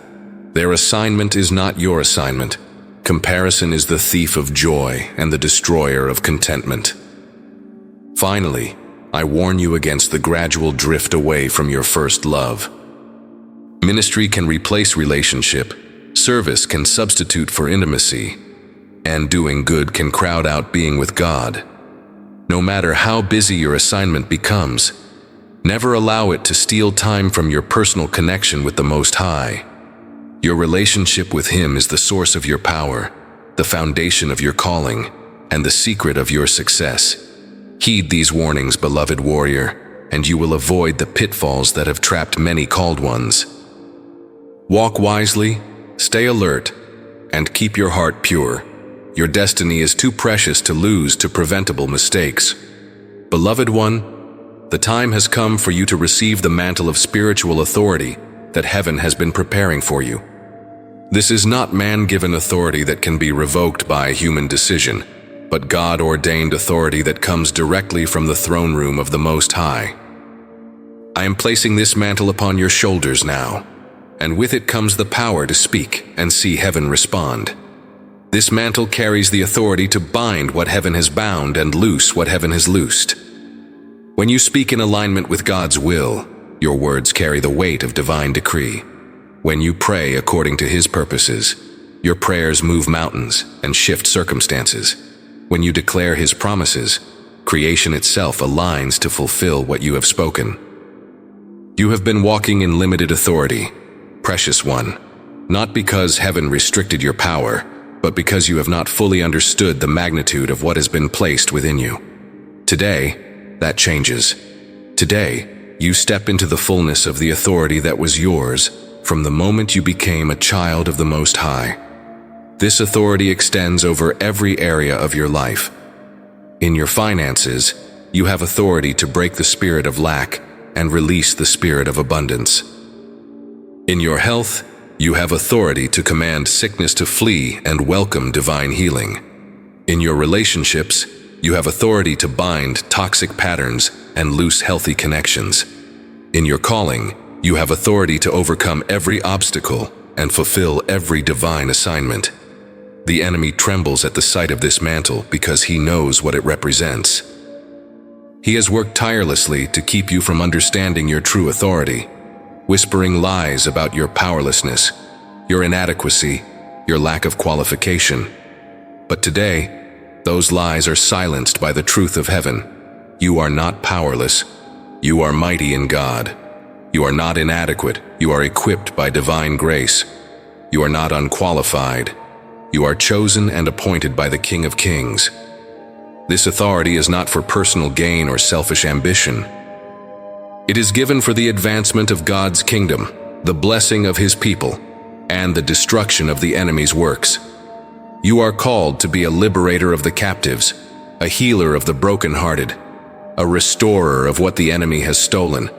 Their assignment is not your assignment. Comparison is the thief of joy and the destroyer of contentment. Finally, I warn you against the gradual drift away from your first love. Ministry can replace relationship, service can substitute for intimacy, and doing good can crowd out being with God. No matter how busy your assignment becomes, never allow it to steal time from your personal connection with the Most High. Your relationship with Him is the source of your power, the foundation of your calling, and the secret of your success. Heed these warnings, beloved warrior, and you will avoid the pitfalls that have trapped many called ones. Walk wisely, stay alert, and keep your heart pure. Your destiny is too precious to lose to preventable mistakes. Beloved one, the time has come for you to receive the mantle of spiritual authority that heaven has been preparing for you. This is not man-given authority that can be revoked by a human decision, but God-ordained authority that comes directly from the throne room of the Most High. I am placing this mantle upon your shoulders now, and with it comes the power to speak and see heaven respond. This mantle carries the authority to bind what heaven has bound and loose what heaven has loosed. When you speak in alignment with God's will, your words carry the weight of divine decree. When you pray according to His purposes, your prayers move mountains and shift circumstances. When you declare His promises, creation itself aligns to fulfill what you have spoken. You have been walking in limited authority, precious one, not because heaven restricted your power, but because you have not fully understood the magnitude of what has been placed within you. Today, that changes. Today, you step into the fullness of the authority that was yours from the moment you became a child of the Most High. This authority extends over every area of your life. In your finances, you have authority to break the spirit of lack and release the spirit of abundance. In your health, you have authority to command sickness to flee and welcome divine healing. In your relationships, you have authority to bind toxic patterns and loose healthy connections. In your calling, you have authority to overcome every obstacle and fulfill every divine assignment. The enemy trembles at the sight of this mantle because he knows what it represents. He has worked tirelessly to keep you from understanding your true authority, whispering lies about your powerlessness, your inadequacy, your lack of qualification. But today, those lies are silenced by the truth of heaven. You are not powerless. You are mighty in God. You are not inadequate. You are equipped by divine grace. You are not unqualified. You are chosen and appointed by the King of Kings. This authority is not for personal gain or selfish ambition. It is given for the advancement of God's kingdom, the blessing of His people, and the destruction of the enemy's works. You are called to be a liberator of the captives, a healer of the brokenhearted, a restorer of what the enemy has stolen.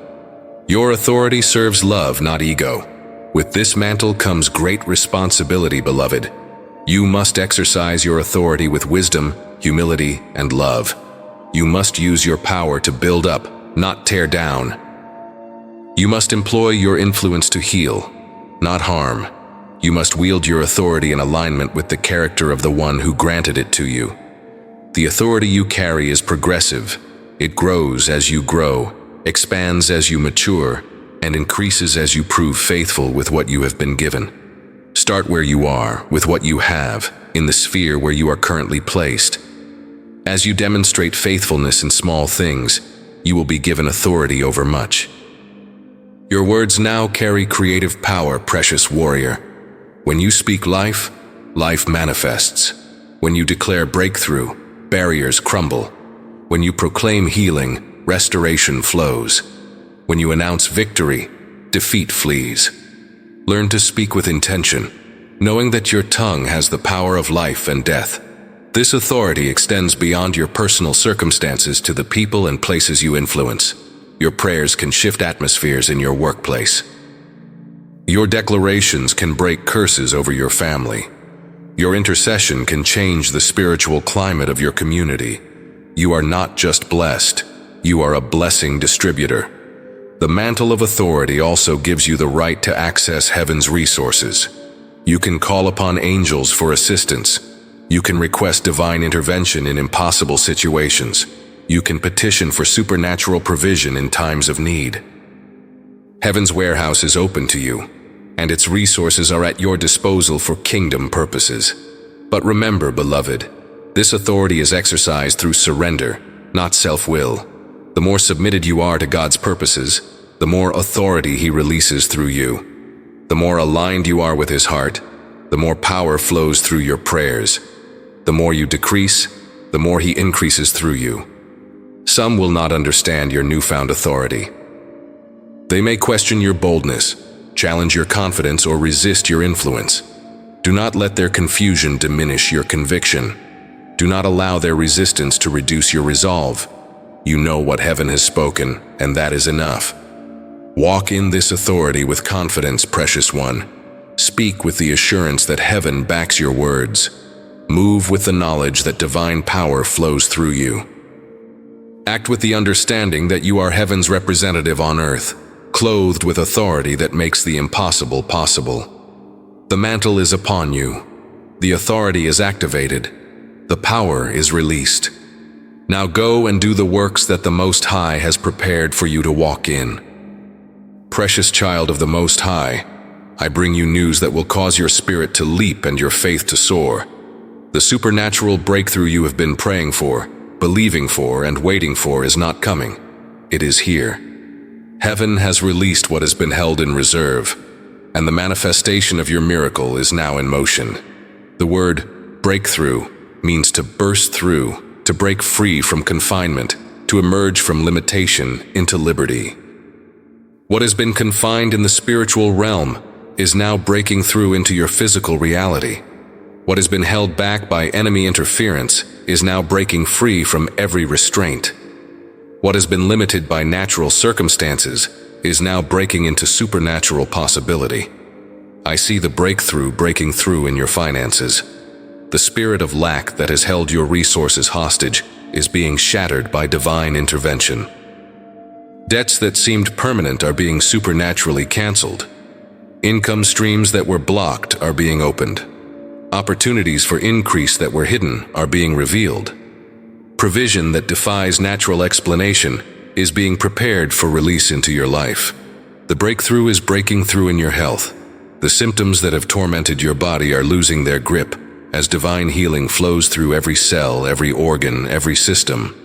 Your authority serves love, not ego. With this mantle comes great responsibility, beloved. You must exercise your authority with wisdom, humility, and love. You must use your power to build up, not tear down. You must employ your influence to heal, not harm. You must wield your authority in alignment with the character of the one who granted it to you. The authority you carry is progressive. It grows as you grow, expands as you mature, and increases as you prove faithful with what you have been given. Start where you are, with what you have, in the sphere where you are currently placed. As you demonstrate faithfulness in small things, you will be given authority over much. Your words now carry creative power, precious warrior. When you speak life, life manifests. When you declare breakthrough, barriers crumble. When you proclaim healing, restoration flows. When you announce victory, defeat flees. Learn to speak with intention, knowing that your tongue has the power of life and death. This authority extends beyond your personal circumstances to the people and places you influence. Your prayers can shift atmospheres in your workplace. Your declarations can break curses over your family. Your intercession can change the spiritual climate of your community. You are not just blessed, you are a blessing distributor. The mantle of authority also gives you the right to access heaven's resources. You can call upon angels for assistance. You can request divine intervention in impossible situations. You can petition for supernatural provision in times of need. Heaven's warehouse is open to you, and its resources are at your disposal for kingdom purposes. But remember, beloved, this authority is exercised through surrender, not self-will. The more submitted you are to God's purposes, the more authority He releases through you. The more aligned you are with His heart, the more power flows through your prayers. The more you decrease, the more He increases through you. Some will not understand your newfound authority. They may question your boldness, challenge your confidence, or resist your influence. Do not let their confusion diminish your conviction. Do not allow their resistance to reduce your resolve. You know what heaven has spoken, and that is enough. Walk in this authority with confidence, precious one. Speak with the assurance that heaven backs your words. Move with the knowledge that divine power flows through you. Act with the understanding that you are heaven's representative on earth, clothed with authority that makes the impossible possible. The mantle is upon you. The authority is activated. The power is released. Now go and do the works that the Most High has prepared for you to walk in. Precious child of the Most High, I bring you news that will cause your spirit to leap and your faith to soar. The supernatural breakthrough you have been praying for, believing for, and waiting for is not coming. It is here. Heaven has released what has been held in reserve, and the manifestation of your miracle is now in motion. The word breakthrough means to burst through, to break free from confinement, to emerge from limitation into liberty. What has been confined in the spiritual realm is now breaking through into your physical reality. What has been held back by enemy interference is now breaking free from every restraint. What has been limited by natural circumstances is now breaking into supernatural possibility. I see the breakthrough breaking through in your finances. The spirit of lack that has held your resources hostage is being shattered by divine intervention. Debts that seemed permanent are being supernaturally canceled. Income streams that were blocked are being opened. Opportunities for increase that were hidden are being revealed. Provision that defies natural explanation is being prepared for release into your life. The breakthrough is breaking through in your health. The symptoms that have tormented your body are losing their grip as divine healing flows through every cell, every organ, every system.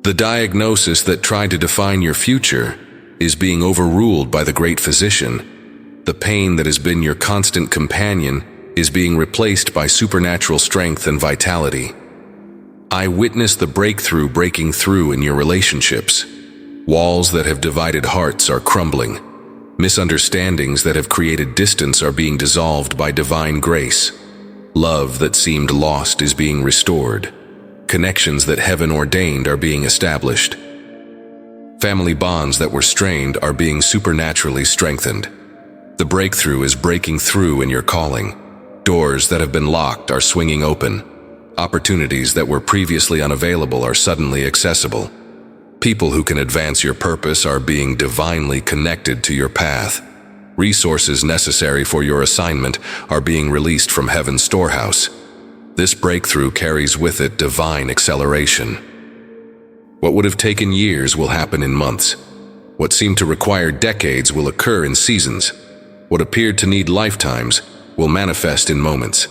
The diagnosis that tried to define your future is being overruled by the great physician. The pain that has been your constant companion is being replaced by supernatural strength and vitality. I witness the breakthrough breaking through in your relationships. Walls that have divided hearts are crumbling. Misunderstandings that have created distance are being dissolved by divine grace. Love that seemed lost is being restored. Connections that heaven ordained are being established. Family bonds that were strained are being supernaturally strengthened. The breakthrough is breaking through in your calling. Doors that have been locked are swinging open. Opportunities that were previously unavailable are suddenly accessible. People who can advance your purpose are being divinely connected to your path. Resources necessary for your assignment are being released from heaven's storehouse. This breakthrough carries with it divine acceleration. What would have taken years will happen in months. What seemed to require decades will occur in seasons. What appeared to need lifetimes will manifest in moments.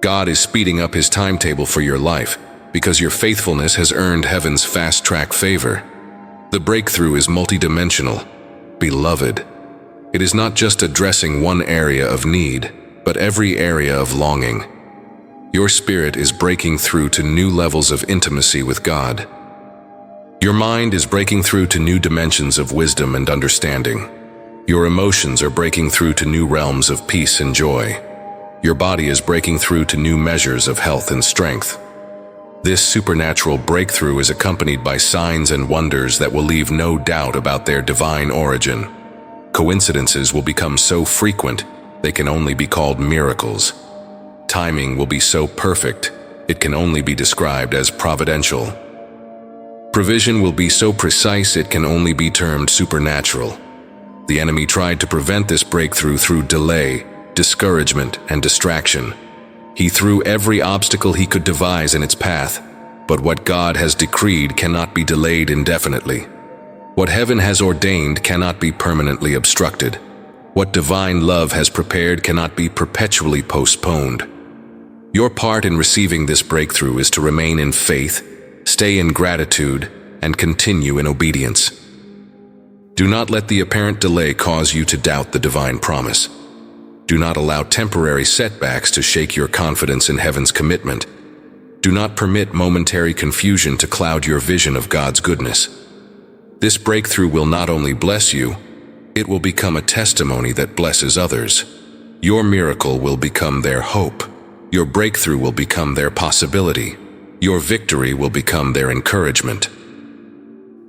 God is speeding up His timetable for your life because your faithfulness has earned heaven's fast-track favor. The breakthrough is multidimensional. Beloved, it is not just addressing one area of need, but every area of longing. Your spirit is breaking through to new levels of intimacy with God. Your mind is breaking through to new dimensions of wisdom and understanding. Your emotions are breaking through to new realms of peace and joy. Your body is breaking through to new measures of health and strength. This supernatural breakthrough is accompanied by signs and wonders that will leave no doubt about their divine origin. Coincidences will become so frequent they can only be called miracles. Timing will be so perfect it can only be described as providential. Provision will be so precise it can only be termed supernatural. The enemy tried to prevent this breakthrough through delay, discouragement, and distraction. He threw every obstacle he could devise in its path, but what God has decreed cannot be delayed indefinitely. What heaven has ordained cannot be permanently obstructed. What divine love has prepared cannot be perpetually postponed. Your part in receiving this breakthrough is to remain in faith, stay in gratitude, and continue in obedience. Do not let the apparent delay cause you to doubt the divine promise. Do not allow temporary setbacks to shake your confidence in heaven's commitment. Do not permit momentary confusion to cloud your vision of God's goodness. This breakthrough will not only bless you, it will become a testimony that blesses others. Your miracle will become their hope. Your breakthrough will become their possibility. Your victory will become their encouragement.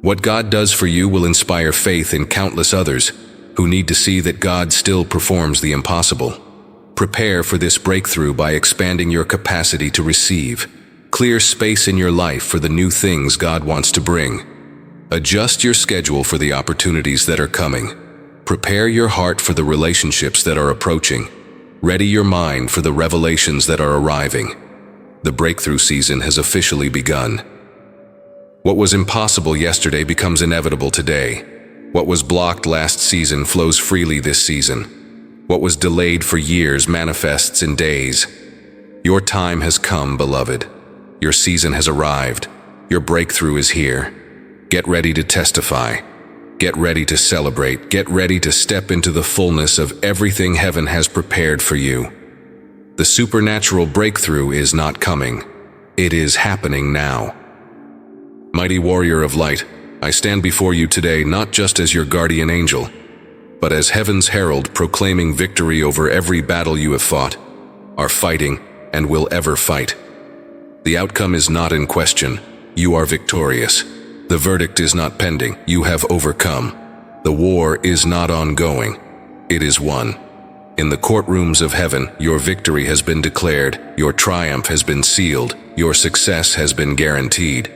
What God does for you will inspire faith in countless others who need to see that God still performs the impossible. Prepare for this breakthrough by expanding your capacity to receive. Clear space in your life for the new things God wants to bring. Adjust your schedule for the opportunities that are coming. Prepare your heart for the relationships that are approaching. Ready your mind for the revelations that are arriving. The breakthrough season has officially begun. What was impossible yesterday becomes inevitable today. What was blocked last season flows freely this season. What was delayed for years manifests in days. Your time has come, beloved. Your season has arrived. Your breakthrough is here. Get ready to testify. Get ready to celebrate. Get ready to step into the fullness of everything heaven has prepared for you. The supernatural breakthrough is not coming. It is happening now. Mighty warrior of light, I stand before you today not just as your guardian angel, but as heaven's herald proclaiming victory over every battle you have fought, are fighting, and will ever fight. The outcome is not in question. You are victorious. The verdict is not pending. You have overcome. The war is not ongoing. It is won. In the courtrooms of heaven, your victory has been declared, your triumph has been sealed, your success has been guaranteed.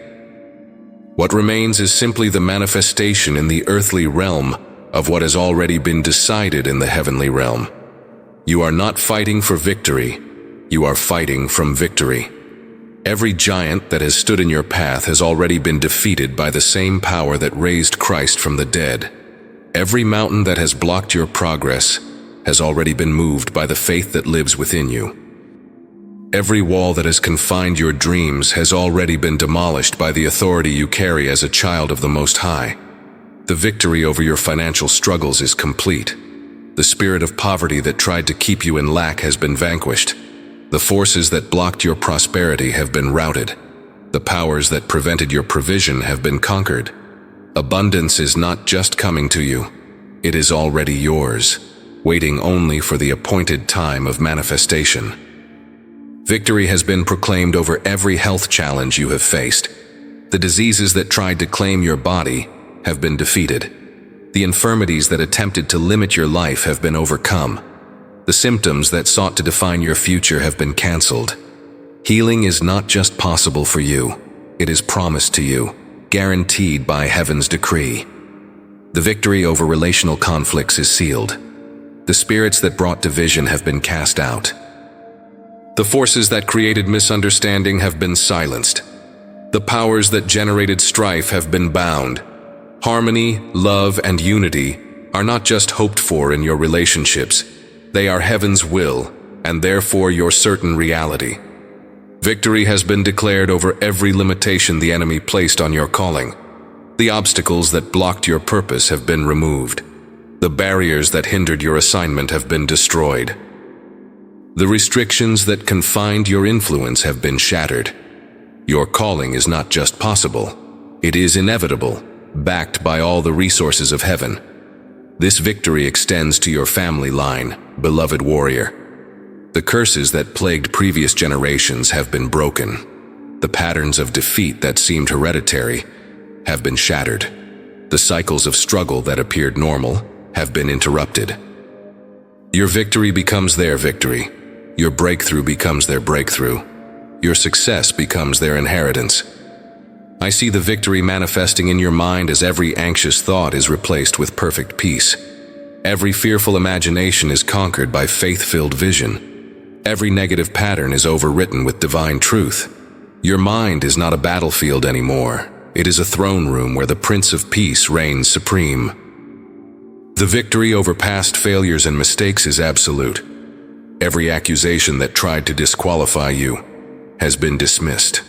What remains is simply the manifestation in the earthly realm of what has already been decided in the heavenly realm. You are not fighting for victory. You are fighting from victory. Every giant that has stood in your path has already been defeated by the same power that raised Christ from the dead. Every mountain that has blocked your progress has already been moved by the faith that lives within you. Every wall that has confined your dreams has already been demolished by the authority you carry as a child of the Most High. The victory over your financial struggles is complete. The spirit of poverty that tried to keep you in lack has been vanquished. The forces that blocked your prosperity have been routed. The powers that prevented your provision have been conquered. Abundance is not just coming to you. It is already yours, waiting only for the appointed time of manifestation. Victory has been proclaimed over every health challenge you have faced. The diseases that tried to claim your body have been defeated. The infirmities that attempted to limit your life have been overcome. The symptoms that sought to define your future have been canceled. Healing is not just possible for you, it is promised to you, guaranteed by heaven's decree. The victory over relational conflicts is sealed. The spirits that brought division have been cast out. The forces that created misunderstanding have been silenced. The powers that generated strife have been bound. Harmony, love, and unity are not just hoped for in your relationships. They are heaven's will, and therefore your certain reality. Victory has been declared over every limitation the enemy placed on your calling. The obstacles that blocked your purpose have been removed. The barriers that hindered your assignment have been destroyed. The restrictions that confined your influence have been shattered. Your calling is not just possible, it is inevitable, backed by all the resources of heaven. This victory extends to your family line, beloved warrior. The curses that plagued previous generations have been broken. The patterns of defeat that seemed hereditary have been shattered. The cycles of struggle that appeared normal have been interrupted. Your victory becomes their victory. Your breakthrough becomes their breakthrough. your success becomes their inheritance. I see the victory manifesting in your mind as every anxious thought is replaced with perfect peace. Every fearful imagination is conquered by faith-filled vision. Every negative pattern is overwritten with divine truth. Your mind is not a battlefield anymore. It is a throne room where the Prince of Peace reigns supreme. The victory over past failures and mistakes is absolute. Every accusation that tried to disqualify you has been dismissed.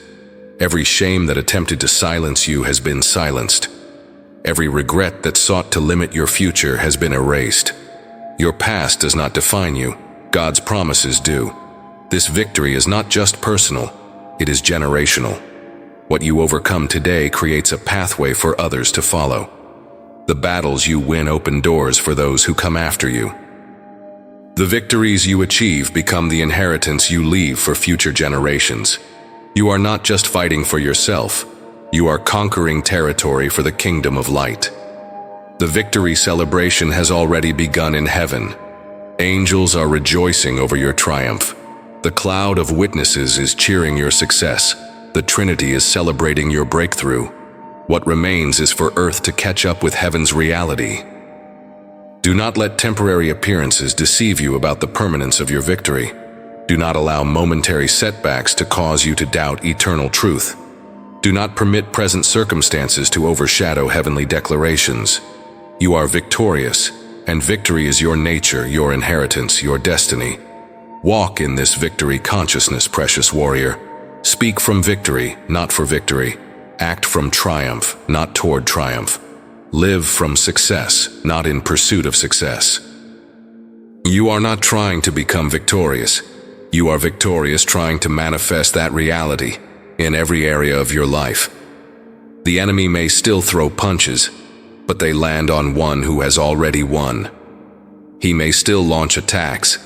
Every shame that attempted to silence you has been silenced. Every regret that sought to limit your future has been erased. Your past does not define you. God's promises do. This victory is not just personal, it is generational. What you overcome today creates a pathway for others to follow. The battles you win open doors for those who come after you. The victories you achieve become the inheritance you leave for future generations. You are not just fighting for yourself, you are conquering territory for the kingdom of light. The victory celebration has already begun in heaven. Angels are rejoicing over your triumph. The cloud of witnesses is cheering your success. The Trinity is celebrating your breakthrough. What remains is for earth to catch up with heaven's reality. Do not let temporary appearances deceive you about the permanence of your victory. Do not allow momentary setbacks to cause you to doubt eternal truth. Do not permit present circumstances to overshadow heavenly declarations. You are victorious, and victory is your nature, your inheritance, your destiny. Walk in this victory consciousness, precious warrior. Speak from victory, not for victory. Act from triumph, not toward triumph. Live from success, not in pursuit of success. You are not trying to become victorious. You are victorious trying to manifest that reality in every area of your life. The enemy may still throw punches, but they land on one who has already won. He may still launch attacks,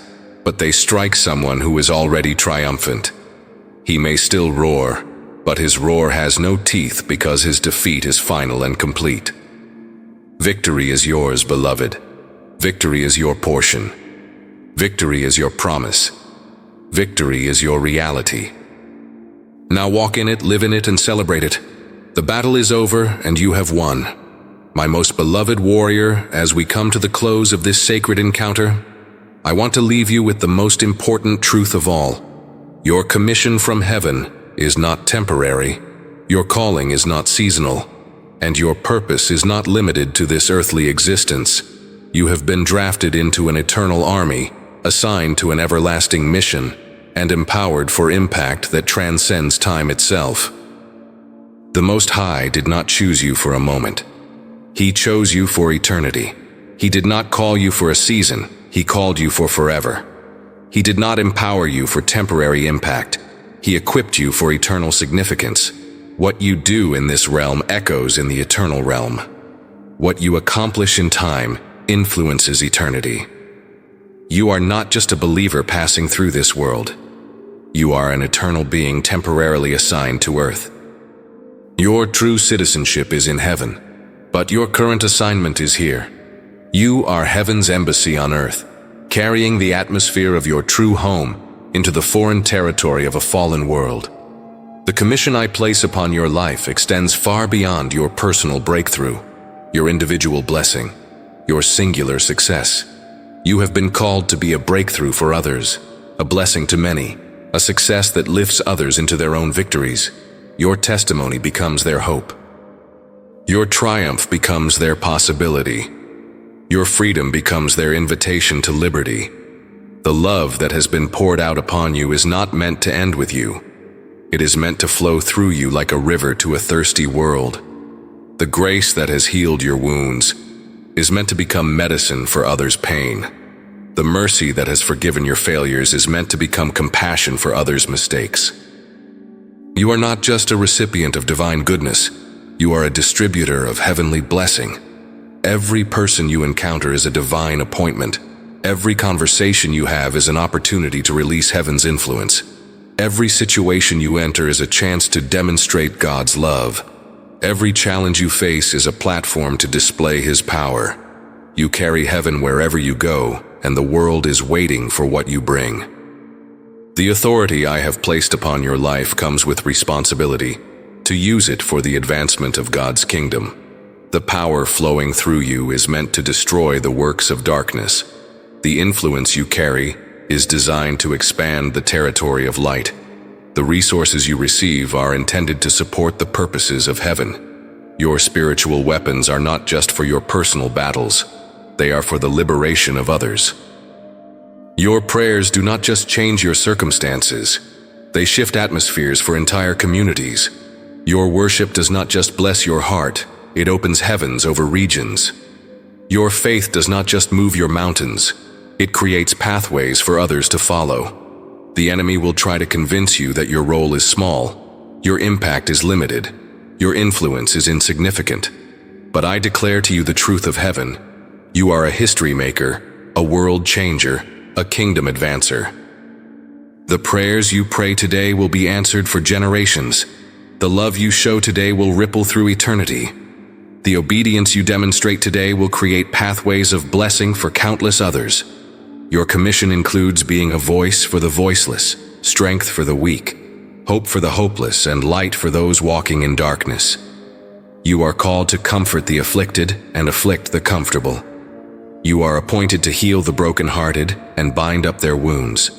but they strike someone who is already triumphant. He may still roar, but his roar has no teeth because his defeat is final and complete. Victory is yours, beloved. Victory is your portion. Victory is your promise. Victory is your reality. Now walk in it, live in it, and celebrate it. The battle is over, and you have won. My most beloved warrior, as we come to the close of this sacred encounter, I want to leave you with the most important truth of all. Your commission from heaven is not temporary, your calling is not seasonal, and your purpose is not limited to this earthly existence. You have been drafted into an eternal army, assigned to an everlasting mission, and empowered for impact that transcends time itself. The Most High did not choose you for a moment. He chose you for eternity. He did not call you for a season. He called you for forever. He did not empower you for temporary impact. He equipped you for eternal significance. What you do in this realm echoes in the eternal realm. What you accomplish in time influences eternity. You are not just a believer passing through this world. You are an eternal being temporarily assigned to earth. Your true citizenship is in heaven, but your current assignment is here. You are heaven's embassy on earth, carrying the atmosphere of your true home into the foreign territory of a fallen world. The commission I place upon your life extends far beyond your personal breakthrough, your individual blessing, your singular success. You have been called to be a breakthrough for others, a blessing to many, a success that lifts others into their own victories. Your testimony becomes their hope. Your triumph becomes their possibility. Your freedom becomes their invitation to liberty. The love that has been poured out upon you is not meant to end with you. It is meant to flow through you like a river to a thirsty world. The grace that has healed your wounds is meant to become medicine for others' pain. The mercy that has forgiven your failures is meant to become compassion for others' mistakes. You are not just a recipient of divine goodness, you are a distributor of heavenly blessing. Every person you encounter is a divine appointment. Every conversation you have is an opportunity to release heaven's influence. Every situation you enter is a chance to demonstrate God's love. Every challenge you face is a platform to display His power. You carry heaven wherever you go, and the world is waiting for what you bring. The authority I have placed upon your life comes with responsibility to use it for the advancement of God's kingdom. The power flowing through you is meant to destroy the works of darkness. The influence you carry is designed to expand the territory of light. The resources you receive are intended to support the purposes of heaven. Your spiritual weapons are not just for your personal battles, they are for the liberation of others. Your prayers do not just change your circumstances, they shift atmospheres for entire communities. Your worship does not just bless your heart, it opens heavens over regions. Your faith does not just move your mountains, it creates pathways for others to follow. The enemy will try to convince you that your role is small, your impact is limited, your influence is insignificant. But I declare to you the truth of heaven. You are a history maker, a world changer, a kingdom advancer. The prayers you pray today will be answered for generations. The love you show today will ripple through eternity. The obedience you demonstrate today will create pathways of blessing for countless others. Your commission includes being a voice for the voiceless, strength for the weak, hope for the hopeless, and light for those walking in darkness. You are called to comfort the afflicted and afflict the comfortable. You are appointed to heal the brokenhearted and bind up their wounds.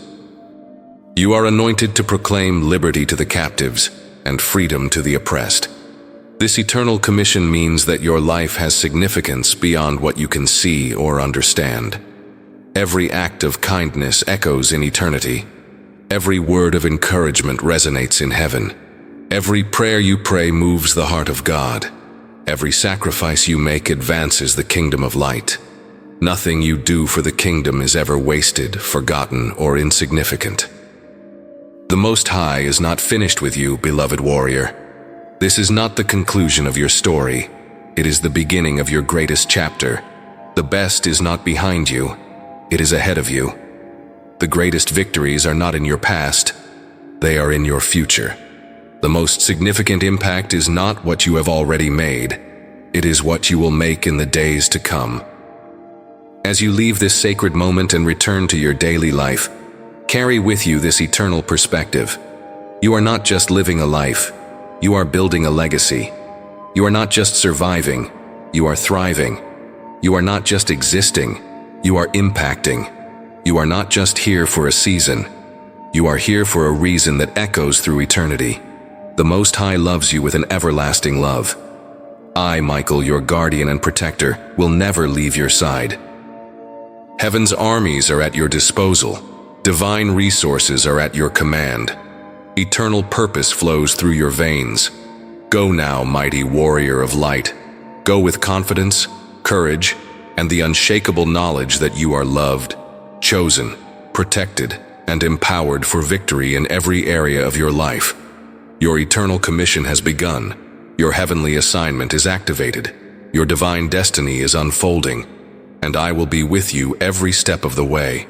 You are anointed to proclaim liberty to the captives and freedom to the oppressed. This eternal commission means that your life has significance beyond what you can see or understand. Every act of kindness echoes in eternity. Every word of encouragement resonates in heaven. Every prayer you pray moves the heart of God. Every sacrifice you make advances the kingdom of light. Nothing you do for the kingdom is ever wasted, forgotten, or insignificant. The Most High is not finished with you, beloved warrior. This is not the conclusion of your story. It is the beginning of your greatest chapter. The best is not behind you. It is ahead of you. The greatest victories are not in your past. They are in your future. The most significant impact is not what you have already made. It is what you will make in the days to come. As you leave this sacred moment and return to your daily life, carry with you this eternal perspective. You are not just living a life. You are building a legacy. You are not just surviving. You are thriving. You are not just existing. You are impacting. You are not just here for a season. You are here for a reason that echoes through eternity. The Most High loves you with an everlasting love. I, Michael, your guardian and protector, will never leave your side. Heaven's armies are at your disposal. Divine resources are at your command. Eternal purpose flows through your veins. Go now, mighty warrior of light. Go with confidence, courage, and the unshakable knowledge that you are loved, chosen, protected, and empowered for victory in every area of your life. Your eternal commission has begun. Your heavenly assignment is activated. Your divine destiny is unfolding, and I will be with you every step of the way.